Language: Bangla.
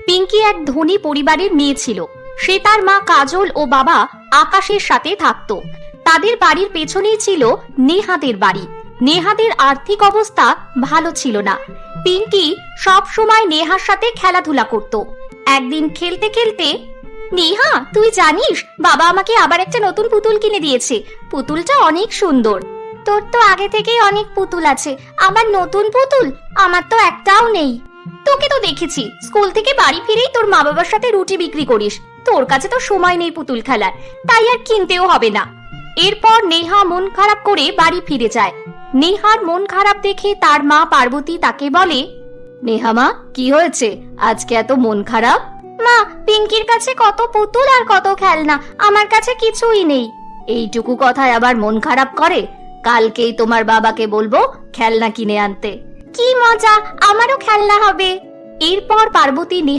পিঙ্কি এক ধনী পরিবারের মেয়ে ছিল। সে তার মা কাজল ও বাবা আকাশের সাথে থাকতো। তাদের বাড়ির পেছনেই ছিল নেহাদের বাড়ি। নেহাদের আর্থিক অবস্থা ভালো ছিল না। পিঙ্কি সব সময় নেহার সাথে খেলাধুলা করত। একদিন খেলতে খেলতে, নেহা তুই জানিস বাবা আমাকে আবার একটা নতুন পুতুল কিনে দিয়েছে। পুতুলটা অনেক সুন্দর। তোর তো আগে থেকেই অনেক পুতুল আছে, আবার নতুন পুতুল? আমার তো একটাও নেই। তোকে তো দেখেছি স্কুল থেকে বাড়ি ফিরেই তোর মা বাবার সাথে রুটি বিক্রি করিস। তোর কাছে তো সময় নেই পুতুল খেলার, তাই আর কিনতেও হবে না। এরপর নেহা মন খারাপ করে বাড়ি ফিরে যায়। নেহার মন খারাপ দেখে তার মা পার্বতী তাকে বলে, নেহা মা, কি হয়েছে আজকে এত মন খারাপ? মা, পিঙ্কির কাছে কত পুতুল আর কত খেলনা, আমার কাছে কিছুই নেই। এইটুকু কথায় আবার মন খারাপ করে? কালকেই তোমার বাবাকে বলবো খেলনা কিনে আনতে। কি মজা, আমারও খেলনা হবে। এরপর পার্বতী